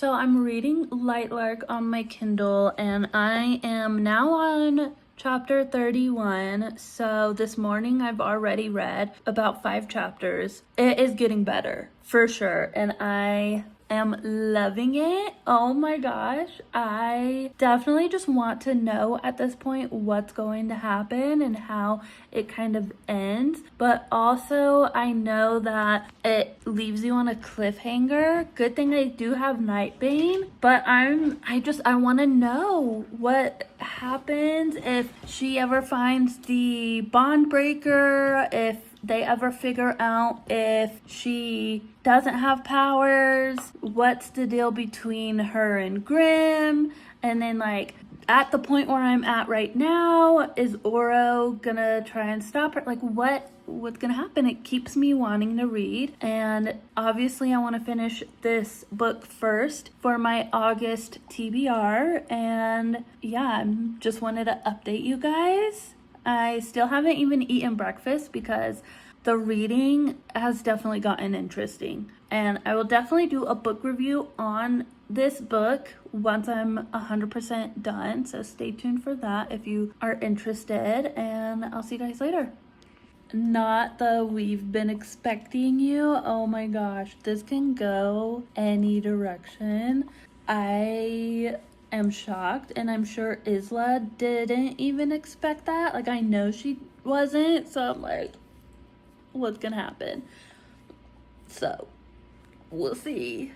So I'm reading Lightlark on my Kindle and I am now on chapter 31. So this morning I've already read about 5 chapters. It is getting better for sure and I am loving it. Oh my gosh. I definitely just want to know at this point what's going to happen and how it kind of ends. But also I know that it leaves you on a cliffhanger. Good thing I do have Nightbane, but I want to know what happens if she ever finds the bond breaker, if they ever figure out if she doesn't have powers, what's the deal between her and Grimm, and then like at the point where I'm at right now, is Oro gonna try and stop her? Like what's gonna happen? It keeps me wanting to read, and obviously I want to finish this book first for my August TBR, and yeah, I just wanted to update you guys. I still haven't even eaten breakfast because the reading has definitely gotten interesting, and I will definitely do a book review on this book once I'm 100% done, so stay tuned for that if you are interested, and I'll see you guys later. Not the we've been expecting you. Oh my gosh, this can go any direction. I am shocked, and I'm sure Isla didn't even expect that. Like, I know she wasn't, so I'm like, what's gonna happen? So we'll see.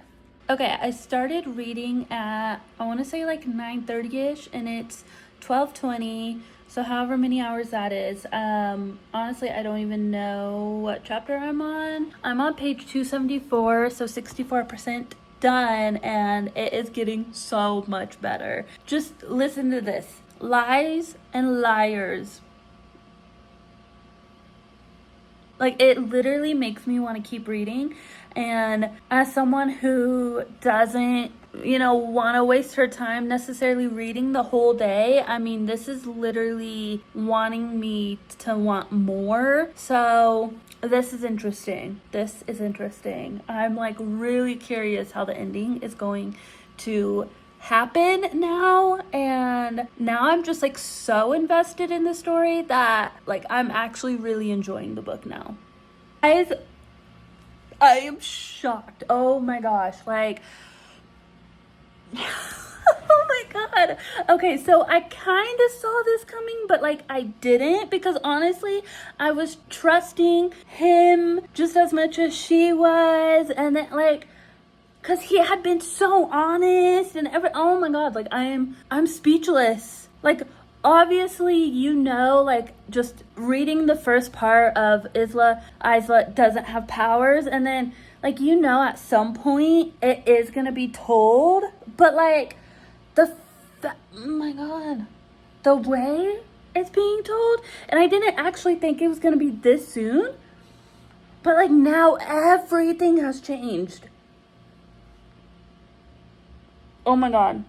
Okay, I started reading at, I want to say like 9:30ish, and it's 12:20, so however many hours that is. Honestly, I don't even know what chapter I'm on. I'm on page 274, so 64% done, and it is getting so much better. Just listen to this. Lies and liars. Like, it literally makes me want to keep reading. And as someone who doesn't, want to waste her time necessarily reading the whole day, I mean, this is literally wanting me to want more. So this is interesting. I'm like really curious how the ending is going to happen now, and now I'm just like so invested in the story that like I'm actually really enjoying the book now. Guys, I am shocked. Oh my gosh, like oh my god. Okay, so I kind of saw this coming, but like I didn't, because honestly I was trusting him just as much as she was, and then like because he had been so honest and oh my god, like I'm speechless. Like, obviously, like just reading the first part of Isla doesn't have powers, and then like at some point it is gonna be told, but like oh my god, the way it's being told, and I didn't actually think it was gonna be this soon, but like now everything has changed. Oh my god,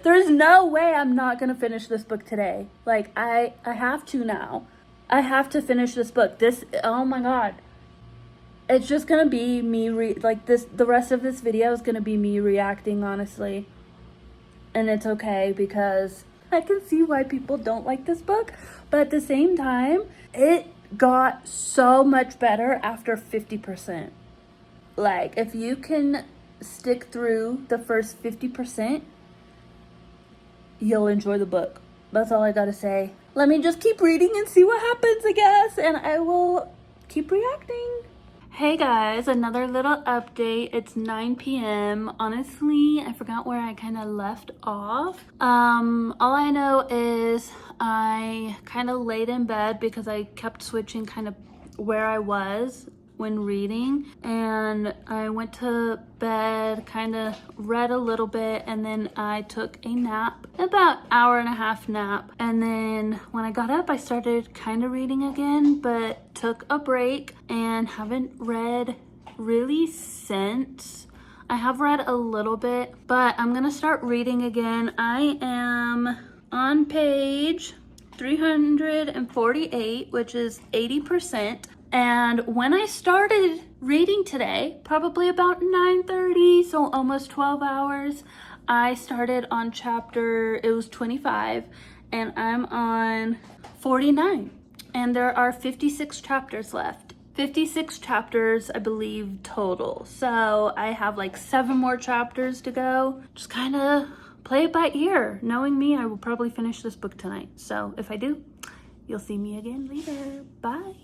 there's no way I'm not gonna finish this book today. Like, I have to now. I have to finish this book. Oh my god. It's just gonna be me, the rest of this video is gonna be me reacting, honestly. And it's okay, because I can see why people don't like this book, but at the same time, it got so much better after 50%. Like, if you can stick through the first 50%, you'll enjoy the book. That's all I gotta say. Let me just keep reading and see what happens, I guess, and I will keep reacting. Hey guys, another little update. It's 9 p.m. Honestly, I forgot where I kind of left off. All I know is I kind of laid in bed because I kept switching kind of where I was when reading, and I went to bed, kind of read a little bit, and then I took a nap, about hour and a half nap, and then when I got up I started kind of reading again, but took a break and haven't read really since. I have read a little bit, but I'm gonna start reading again. I am on page 348, which is 80%. And when I started reading today, probably about 9:30, so almost 12 hours. I started on chapter, it was 25, and I'm on 49. And there are 56 chapters left. 56 chapters, I believe, total. So I have like 7 more chapters to go. Just kind of play it by ear. Knowing me, I will probably finish this book tonight. So if I do, you'll see me again later. Bye.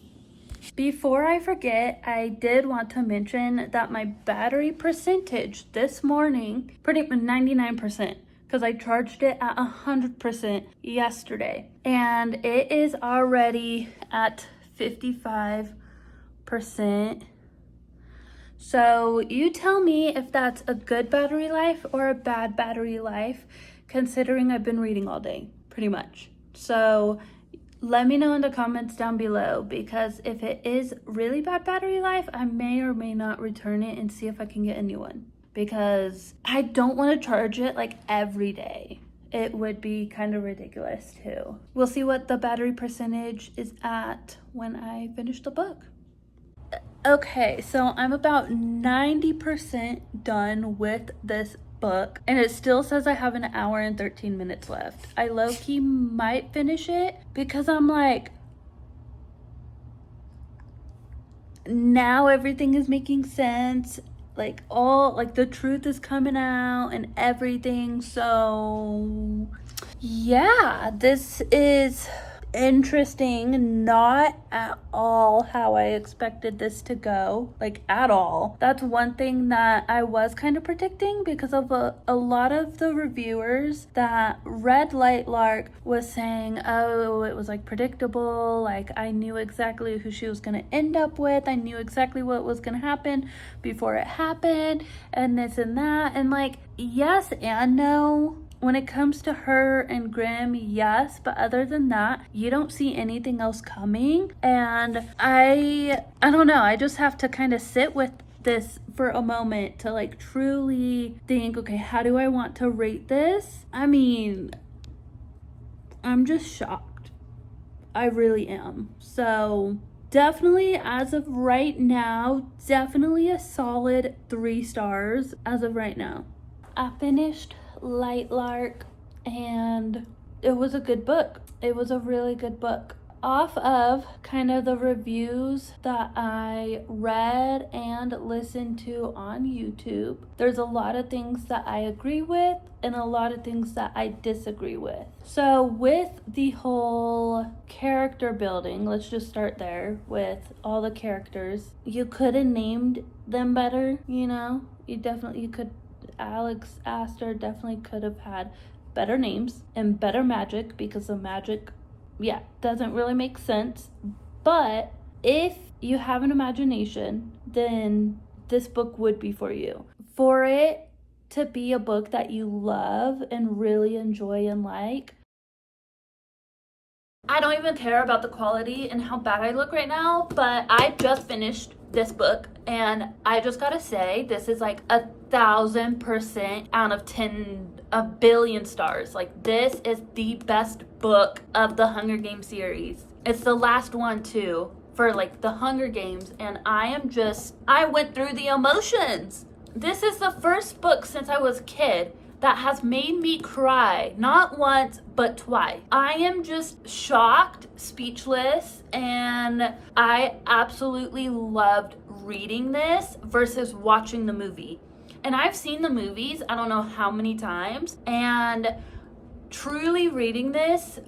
Before I forget, I did want to mention that my battery percentage this morning, pretty much 99%, because I charged it at 100% yesterday. And it is already at 55%. So you tell me if that's a good battery life or a bad battery life, considering I've been reading all day, pretty much. So let me know in the comments down below, because if it is really bad battery life, I may or may not return it and see if I can get a new one, because I don't want to charge it like every day. It would be kind of ridiculous too. We'll see what the battery percentage is at when I finish the book. Okay, so I'm about 90% done with this book, and it still says I have an hour and 13 minutes left. I low-key might finish it because I'm like, now everything is making sense. Like the truth is coming out and everything. So yeah, this is interesting. Not at all how I expected this to go, like at all. That's one thing that I was kind of predicting, because of a lot of the reviewers that read Light Lark was saying, oh, it was like predictable, like I knew exactly who she was going to end up with, I knew exactly what was going to happen before it happened, and this and that. And like, yes and no. When it comes to her and Grimm, yes, but other than that, you don't see anything else coming. And I don't know, I just have to kind of sit with this for a moment to like truly think, okay, how do I want to rate this? I mean, I'm just shocked. I really am. So definitely, as of right now, definitely a solid 3 stars as of right now. I finished Light Lark, and it was a good book. It was a really good book. Off of kind of the reviews that I read and listened to on YouTube, there's a lot of things that I agree with and a lot of things that I disagree with. So with the whole character building, let's just start there with all the characters. You could have named them better, you know? You could. Alex Astor definitely could have had better names and better magic, because the magic, yeah, doesn't really make sense. But if you have an imagination, then this book would be for you. For it to be a book that you love and really enjoy and like, I don't even care about the quality and how bad I look right now, but I just finished this book, and I just gotta say, this is like 1,000% out of 10, a billion stars. Like, this is the best book of the Hunger Games series. It's the last one too for like the Hunger Games, and I went through the emotions. This is the first book since I was a kid that has made me cry, not once, but twice. I am just shocked, speechless, and I absolutely loved reading this versus watching the movie. And I've seen the movies, I don't know how many times, and truly reading this,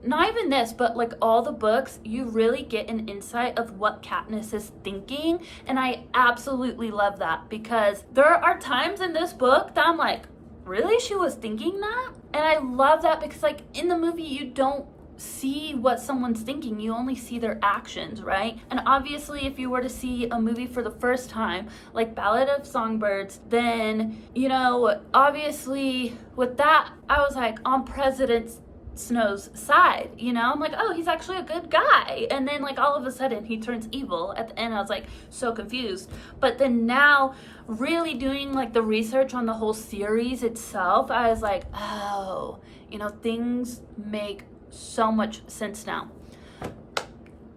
not even this, but like all the books, you really get an insight of what Katniss is thinking. And I absolutely love that, because there are times in this book that I'm like, really? She was thinking that? And I love that, because like in the movie, you don't see what someone's thinking, you only see their actions, right? And obviously, if you were to see a movie for the first time, like Ballad of Songbirds, then, you know, obviously with that, I was like on President Snow's side, you know? I'm like, oh, he's actually a good guy. And then like all of a sudden he turns evil at the end. I was like so confused. But then now really doing like the research on the whole series itself, I was like, oh, you know, things make so much sense now.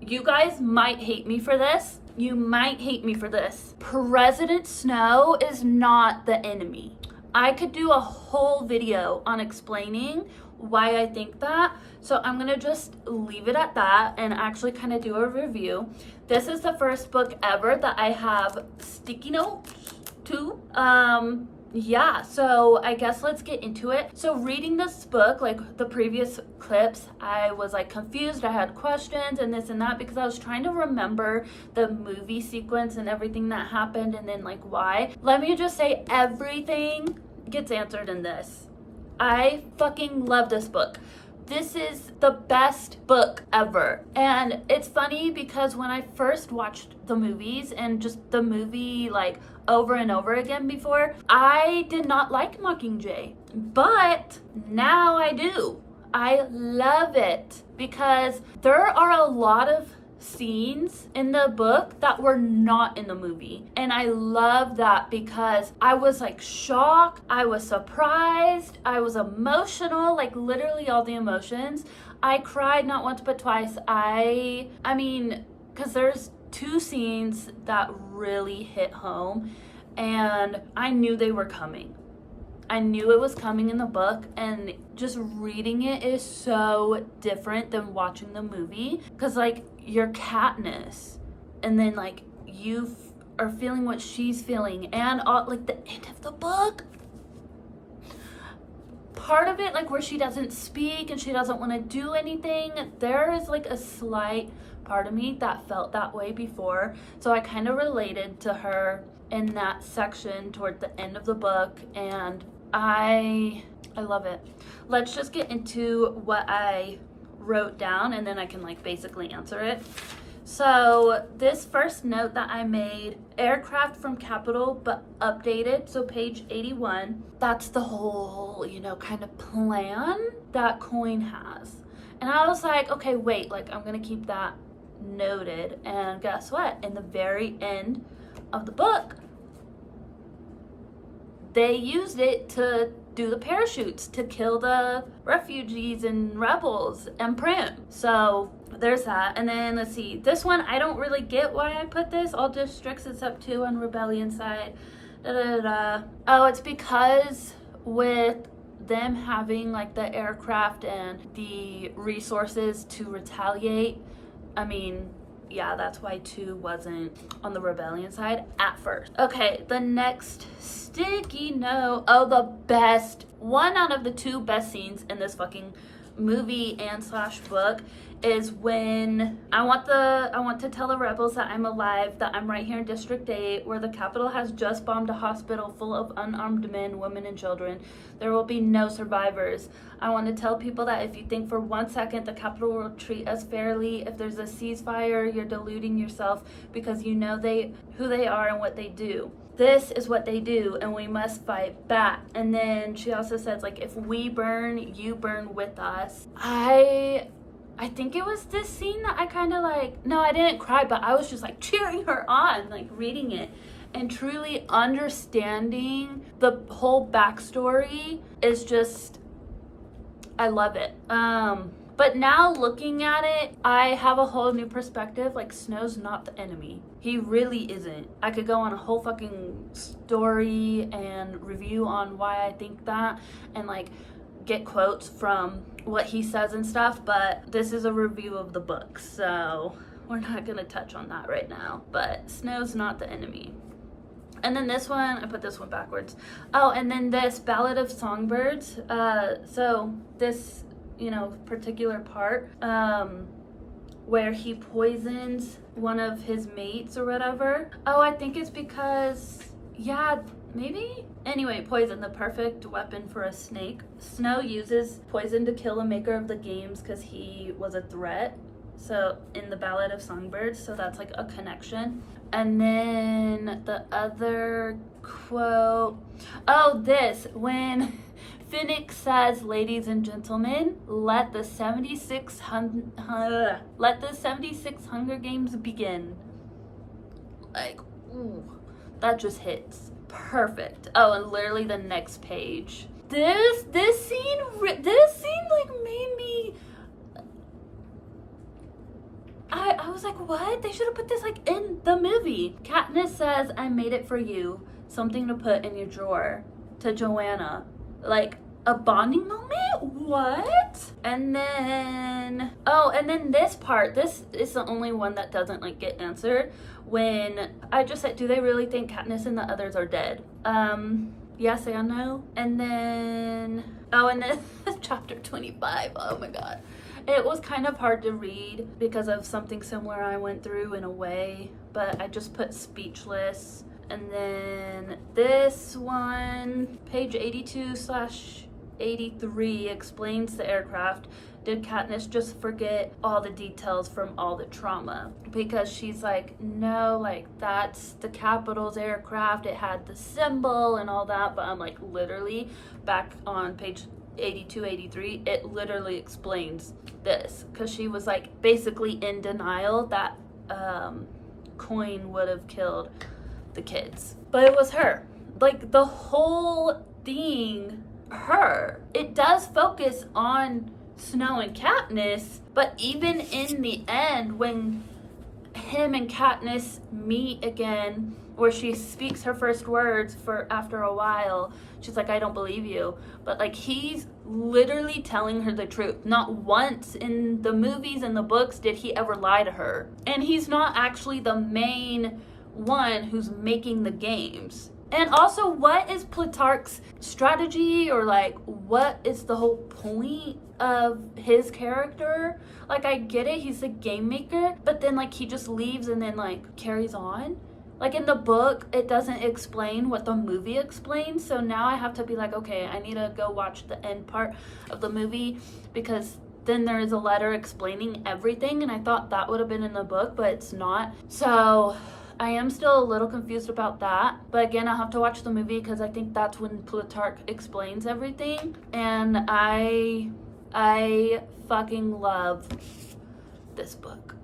You guys might hate me for this, you might hate me for this. President Snow is not the enemy. I could do a whole video on explaining why I think that. So I'm gonna just leave it at that and actually kind of do a review. This is the first book ever that I have sticky notes to. Yeah, so I guess let's get into it. So reading this book, like the previous clips, I was like confused. I had questions and this and that because I was trying to remember the movie sequence and everything that happened and then like why. Let me just say everything gets answered in this. I fucking love this book. This is the best book ever. And it's funny because when I first watched the movies and just the movie like over and over again before, I did not like Mockingjay. But now I do. I love it because there are a lot of scenes in the book that were not in the movie, and I love that because I was like shocked, I was surprised, I was emotional, like literally all the emotions. I cried not once but twice. I mean, because there's two scenes that really hit home and I knew they were coming. I knew it was coming in the book, and just reading it is so different than watching the movie because like you're Katniss and then like you are feeling what she's feeling, and all, like the end of the book, part of it like where she doesn't speak and she doesn't want to do anything, there is like a slight part of me that felt that way before, so I kind of related to her in that section toward the end of the book, and I love it. Let's just get into what I wrote down and then I can like basically answer it. So this first note that I made, aircraft from Capital but updated, so page 81, that's the whole, you know, kind of plan that Coin has. And I was like, okay, wait, like I'm gonna keep that noted. And guess what? In the very end of the book, they used it to do the parachutes to kill the refugees and rebels and Prim. So there's that. And then let's see, this one I don't really get why I put this. All districts except 2 on rebellion side. Oh, it's because with them having like the aircraft and the resources to retaliate, I mean, yeah, that's why 2 wasn't on the rebellion side at first. Okay, the next sticky note. Oh, the best, one out of the 2 best scenes in this fucking movie and slash book is when I want to tell the rebels that I'm alive, that I'm right here in District 8 where the Capitol has just bombed a hospital full of unarmed men, women, and children. There will be no survivors. I want to tell people that if you think for 1 second the Capitol will treat us fairly, if there's a ceasefire, you're deluding yourself because you know who they are and what they do. This is what they do, and we must fight back. And then she also says, like, if we burn, you burn with us. I think it was this scene that I kind of like, no, I didn't cry, but I was just like cheering her on, like reading it and truly understanding the whole backstory is just, I love it. But now looking at it, I have a whole new perspective. Like, Snow's not the enemy. He really isn't. I could go on a whole fucking story and review on why I think that and like get quotes from what he says and stuff, but this is a review of the book, so we're not gonna touch on that right now. But Snow's not the enemy. And then this one, I put this one backwards. Oh, and then this Ballad of Songbirds. So this, you know, particular part where he poisons one of his mates or whatever. Oh, I think it's because, yeah, maybe? Anyway, poison, the perfect weapon for a snake. Snow uses poison to kill the maker of the games because he was a threat. So in the Ballad of Songbirds, so that's like a connection. And then the other quote, oh, this, when Finnick says, ladies and gentlemen, let the 76 Hunger Games begin. Like, ooh, that just hits perfect. Oh, and literally the next page. This scene like made me, I was like, what? They should have put this like in the movie. Katniss says, I made it for you. Something to put in your drawer. To Joanna. Like a bonding moment? What? And then, oh, and then this part, this is the only one that doesn't like get answered. When I just said, do they really think Katniss and the others are dead? Yes and no. And then, oh, and then chapter 25. Oh my god. It was kind of hard to read because of something similar I went through in a way, but I just put speechless. And then this one, page 82/83, explains the aircraft. Did Katniss just forget all the details from all the trauma? Because she's like, no, like that's the Capitol's aircraft. It had the symbol and all that. But I'm like, literally, back on page 82/83, it literally explains this. Because she was like basically in denial that coin would have killed the kids. But it was her. Like the whole thing, her. It does focus on Snow and Katniss, but even in the end, when him and Katniss meet again, where she speaks her first words for after a while, she's like, I don't believe you. But like he's literally telling her the truth. Not once in the movies and the books did he ever lie to her. And he's not actually the main one who's making the games. And also, what is Plutarch's strategy, or like what is the whole point of his character? Like, I get it, he's a game maker, but then like he just leaves and then like carries on. Like in the book, it doesn't explain what the movie explains. So now I have to be like, okay, I need to go watch the end part of the movie, because then there is a letter explaining everything, and I thought that would have been in the book, but it's not. So I am still a little confused about that. But again, I'll have to watch the movie because I think that's when Plutarch explains everything. And I fucking love this book.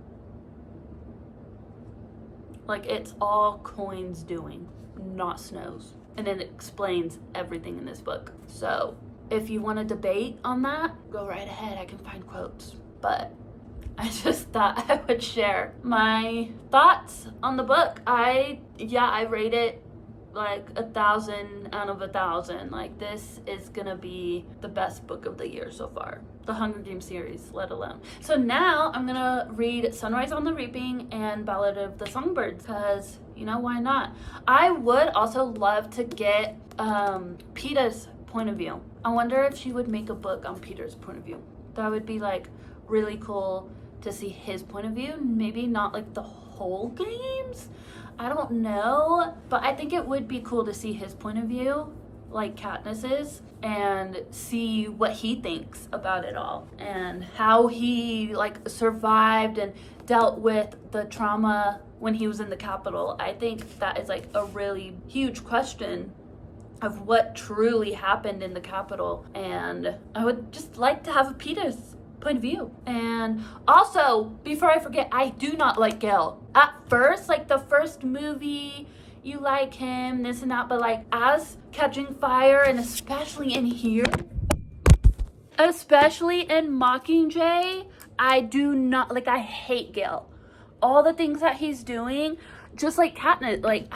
Like, it's all Coin's doing, not Snow's. And it explains everything in this book. So if you want to debate on that, go right ahead. I can find quotes. But I just thought I would share my thoughts on the book. I rate it like 1,000 out of 1,000. Like, this is gonna be the best book of the year so far. The Hunger Games series, let alone. So now I'm gonna read Sunrise on the Reaping and Ballad of the Songbirds, because, you know, why not? I would also love to get Peeta's point of view. I wonder if she would make a book on Peter's point of view. That would be like really cool to see his point of view. Maybe not like the whole games, I don't know, but I think it would be cool to see his point of view, like Katniss's, and see what he thinks about it all and how he like survived and dealt with the trauma when he was in the Capitol. I think that is like a really huge question of what truly happened in the Capitol, and I would just like to have Peter's point of view. And also, before I forget, I do not like Gale. At first, like the first movie, you like him, this and that, but like as Catching Fire, and especially in here, especially in Mockingjay, I do not, like, I hate Gale. All the things that he's doing, just like Katniss, like,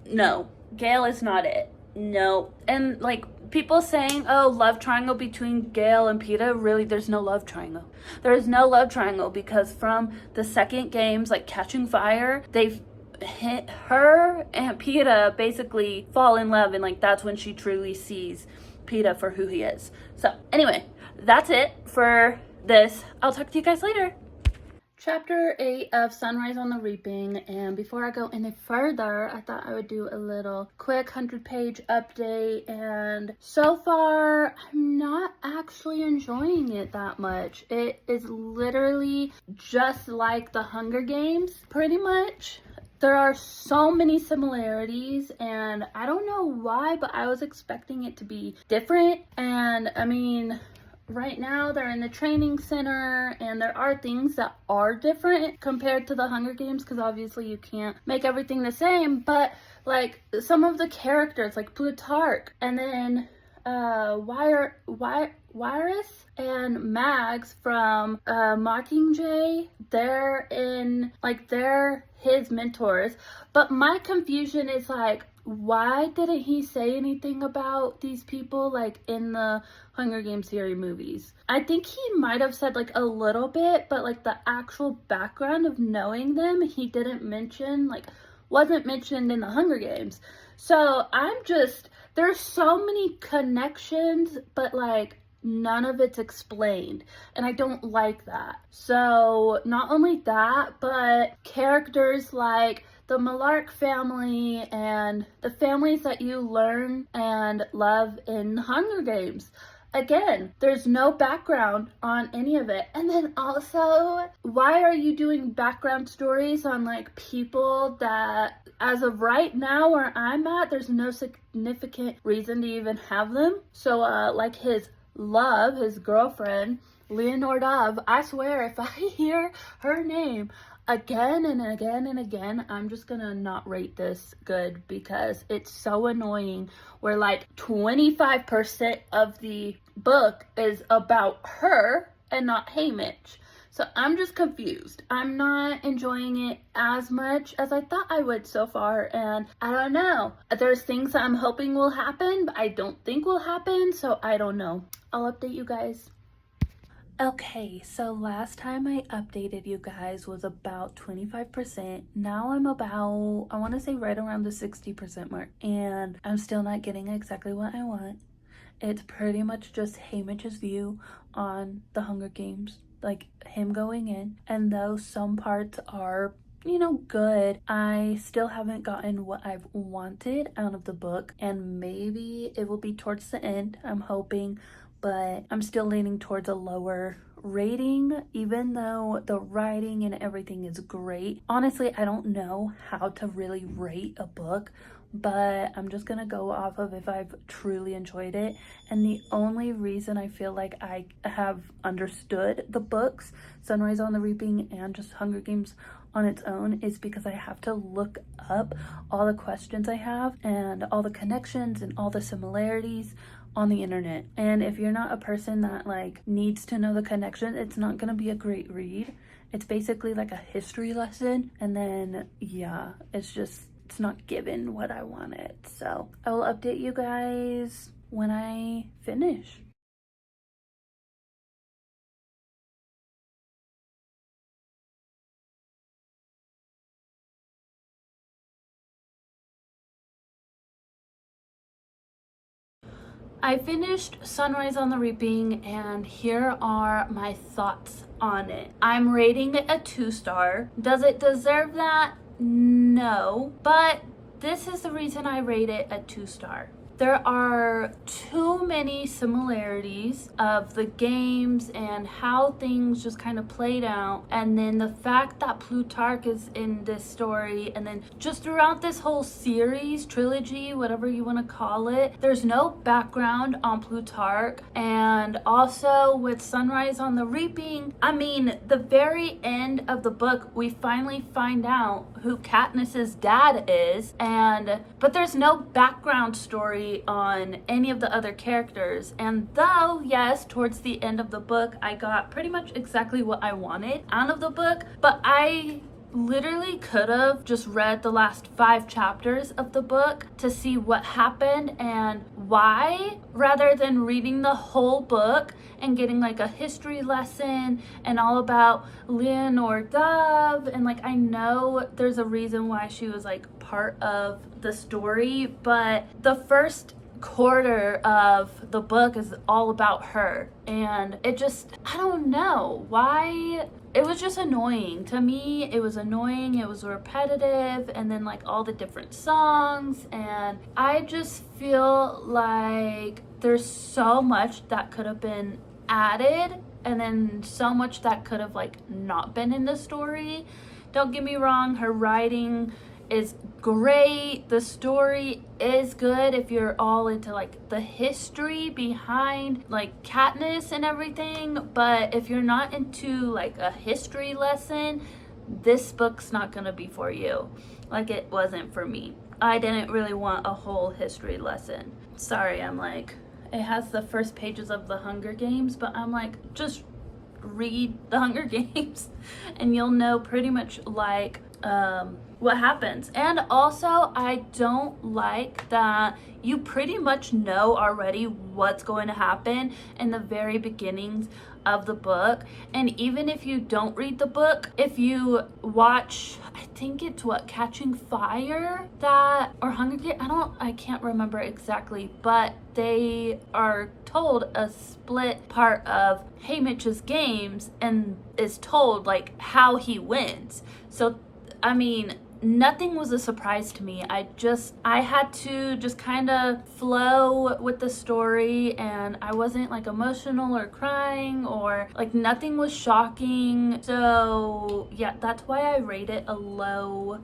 no, Gale is not it. No. And like people saying, oh, love triangle between Gale and Peeta, really, there's no love triangle. There is no love triangle, because from the second games, like Catching Fire, they've hit her and Peeta basically fall in love, and like that's when she truly sees Peeta for who he is. So anyway, that's it for this. I'll talk to you guys later. Chapter 8 of Sunrise on the Reaping, and before I go any further, I thought I would do a little quick 100-page update, and so far, I'm not actually enjoying it that much. It is literally just like the Hunger Games, pretty much. There are so many similarities, and I don't know why, but I was expecting it to be different, and I mean, right now they're in the training center, and there are things that are different compared to the Hunger Games, because obviously you can't make everything the same, but like some of the characters, like Plutarch, and then Wirus and Mags from Mockingjay. They're his mentors. But my confusion is like, why didn't he say anything about these people like in the Hunger Games series movies? I think he might have said like a little bit, but like the actual background of knowing them, he didn't mention, like wasn't mentioned in the Hunger Games. So there's so many connections, but like none of it's explained, and I don't like that. So not only that, but characters like the Malark family and the families that you learn and love in Hunger Games. Again, there's no background on any of it. And then also, why are you doing background stories on like people that, as of right now where I'm at, there's no significant reason to even have them? So like his girlfriend, Leonore Dove, I swear if I hear her name again and again and again, I'm just gonna not rate this good, because it's so annoying where like 25% of the book is about her and not Haymitch. So I'm just confused. I'm not enjoying it as much as I thought I would so far, and I don't know. There's things that I'm hoping will happen, but I don't think will happen, so I don't know. I'll update you guys. Okay, so last time I updated you guys was about 25%. Now I'm about, I want to say right around the 60% mark, and I'm still not getting exactly what I want. It's pretty much just Haymitch's view on the Hunger Games, like him going in, and though some parts are, you know, good, I still haven't gotten what I've wanted out of the book, and maybe it will be towards the end, I'm hoping, but I'm still leaning towards a lower rating, even though the writing and everything is great. Honestly, I don't know how to really rate a book, but I'm just gonna go off of if I've truly enjoyed it. And the only reason I feel like I have understood the books, Sunrise on the Reaping and just Hunger Games on its own, is because I have to look up all the questions I have and all the connections and all the similarities on the internet. And if you're not a person that like needs to know the connection, it's not gonna be a great read. It's basically like a history lesson, and then yeah, it's not given what I wanted. So I will update you guys when I finish. I finished Sunrise on the Reaping, and here are my thoughts on it. I'm rating it a 2-star. Does it deserve that? No, but this is the reason I rate it a 2-star. There are too many similarities of the games and how things just kind of played out, and then the fact that Plutarch is in this story, and then just throughout this whole series, trilogy, whatever you want to call it, there's no background on Plutarch. And also with Sunrise on the Reaping, I mean, the very end of the book, we finally find out who Katniss's dad is, but there's no background story on any of the other characters. And though, yes, towards the end of the book, I got pretty much exactly what I wanted out of the book, but I literally could have just read the last 5 chapters of the book to see what happened and why, rather than reading the whole book and getting like a history lesson and all about Leonore Dove. And like, I know there's a reason why she was like part of the story, but the first quarter of the book is all about her, and it just, I don't know why. It was just annoying to me. It was annoying, it was repetitive, and then like all the different songs, and I just feel like there's so much that could have been added, and then so much that could have like not been in the story. Don't get me wrong, her writing is great, the story is good if you're all into like the history behind like Katniss and everything, but if you're not into like a history lesson, this book's not gonna be for you. Like, it wasn't for me. I didn't really want a whole history lesson. Sorry, I'm like it has the first pages of the Hunger Games, but I'm like, just read the Hunger Games and you'll know pretty much like what happens. And also, I don't like that you pretty much know already what's going to happen in the very beginnings of the book. And even if you don't read the book, if you watch, I think it's Catching Fire, that, or Hunger Games, I can't remember exactly, but they are told a split part of Haymitch's games and is told like how he wins. So I mean, nothing was a surprise to me. I had to just kind of flow with the story, and I wasn't like emotional or crying, or like nothing was shocking. So yeah, that's why I rate it a low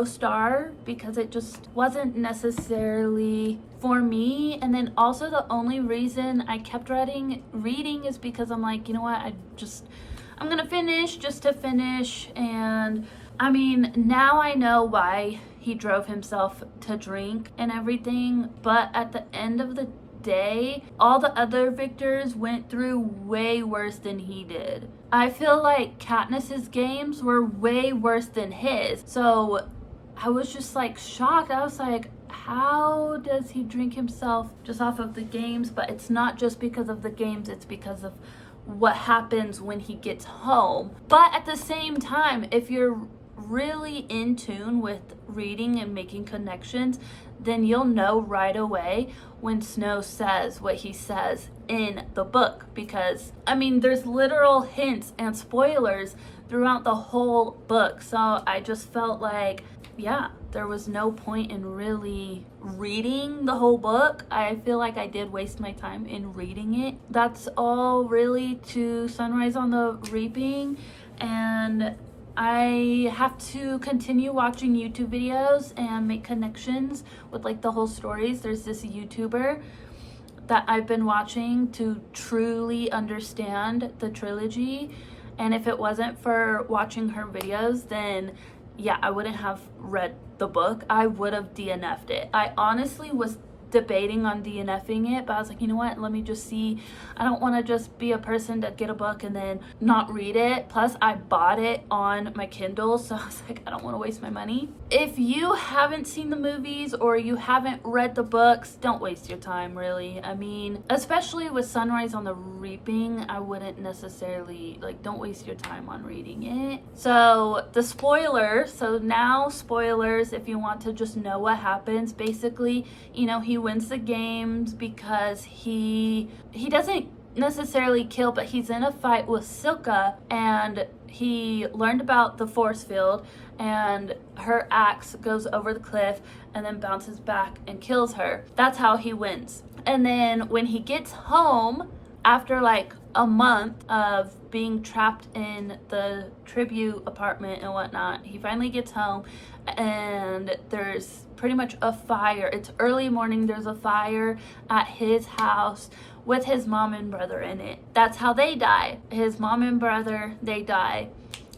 star, because it just wasn't necessarily for me. And then also the only reason I kept reading is because I'm like, you know what, I'm gonna finish just to finish. And I mean, now I know why he drove himself to drink and everything, but at the end of the day, all the other victors went through way worse than he did. I feel like Katniss's games were way worse than his. So I was just like shocked. I was like, how does he drink himself just off of the games? But it's not just because of the games, it's because of what happens when he gets home. But at the same time, if you're really in tune with reading and making connections, then you'll know right away when Snow says what he says in the book, because I mean, there's literal hints and spoilers throughout the whole book. So I just felt like, yeah, there was no point in really reading the whole book. I feel like I did waste my time in reading it. That's all really to Sunrise on the Reaping, and I have to continue watching YouTube videos and make connections with like the whole stories. There's this YouTuber that I've been watching to truly understand the trilogy, and if it wasn't for watching her videos, then yeah, I wouldn't have read the book. I would have DNF'd it. I honestly was debating on DNFing it, but I was like, you know what, let me just see. I don't want to just be a person to get a book and then not read it. Plus I bought it on my Kindle, so I was like, I don't want to waste my money. If you haven't seen the movies or you haven't read the books, don't waste your time, really. I mean, especially with Sunrise on the Reaping, I wouldn't necessarily, like, don't waste your time on reading it. So the spoilers, so now spoilers, if you want to just know what happens, basically, you know, he wins the games because he doesn't necessarily kill, but he's in a fight with Silka, and he learned about the force field, and her axe goes over the cliff and then bounces back and kills her. That's how he wins. And then when he gets home, after like a month of being trapped in the tribute apartment and whatnot, he finally gets home, and there's pretty much a fire. It's early morning. There's a fire at his house with his mom and brother in it. That's how they die. His mom and brother, they die.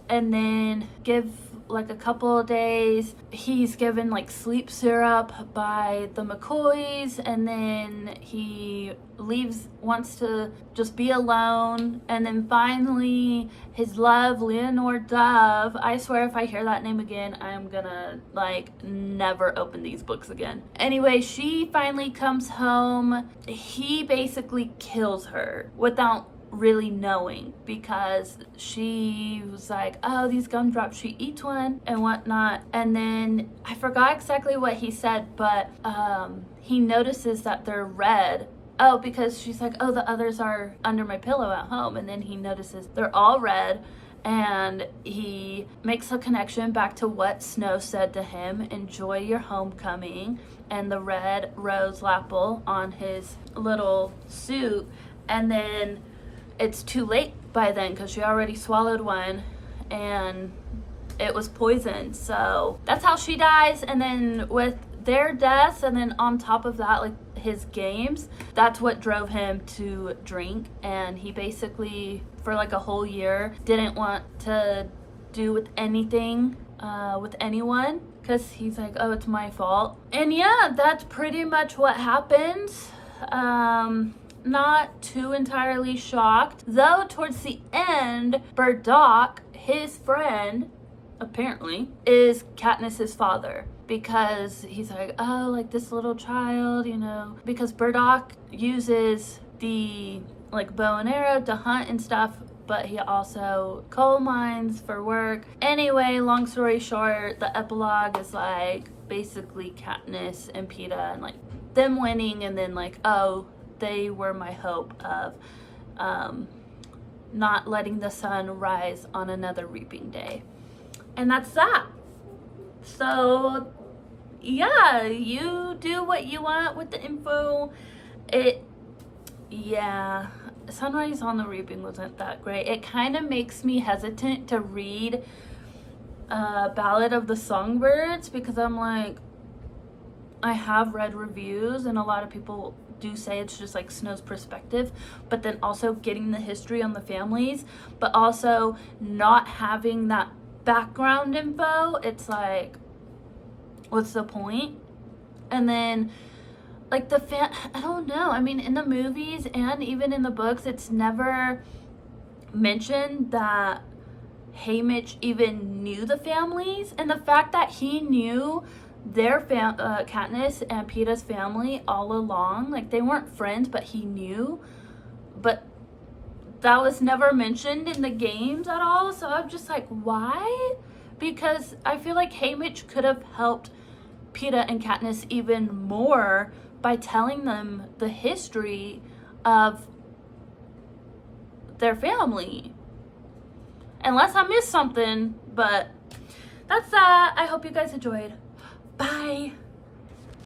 And then give like a couple of days, he's given like sleep syrup by the McCoys, and then he leaves, wants to just be alone. And then finally his love, Leonore Dove, I swear if I hear that name again, I'm gonna like never open these books again. Anyway, she finally comes home. He basically kills her without really knowing, because she was like, oh, these gumdrops, she eats one and whatnot. And then I forgot exactly what he said, but he notices that they're red. Oh, because she's like, oh, the others are under my pillow at home. And then he notices they're all red, and he makes a connection back to what Snow said to him: enjoy your homecoming, and the red rose lapel on his little suit. And then it's too late by then, because she already swallowed one and it was poisoned. So that's how she dies. And then with their deaths, and then on top of that, like his games, that's what drove him to drink. And he basically, for like a whole year, didn't want to do with anything with anyone, because he's like, oh, it's my fault. And yeah, that's pretty much what happens. not too entirely shocked. Though towards the end, Burdock, his friend, apparently, is Katniss's father. Because he's like, oh, like this little child, you know. Because Burdock uses the like bow and arrow to hunt and stuff, but he also coal mines for work. Anyway, long story short, the epilogue is like basically Katniss and Peeta and like them winning, and then like, oh, they were my hope of not letting the sun rise on another reaping day. And that's that. So yeah, you do what you want with the info. Sunrise on the Reaping wasn't that great. It kind of makes me hesitant to read Ballad of the Songbirds, because I'm like, I have read reviews and a lot of people do say it's just like Snow's perspective, but then also getting the history on the families, but also not having that background info. It's like, what's the point? And then like I don't know. I mean, in the movies and even in the books, it's never mentioned that Haymitch even knew the families. And the fact that he knew their Katniss and Peeta's family all along, like they weren't friends, but he knew. But that was never mentioned in the games at all. So I'm just like, why? Because I feel like Haymitch could have helped Peeta and Katniss even more by telling them the history of their family. Unless I missed something, but that's that. I hope you guys enjoyed. Bye.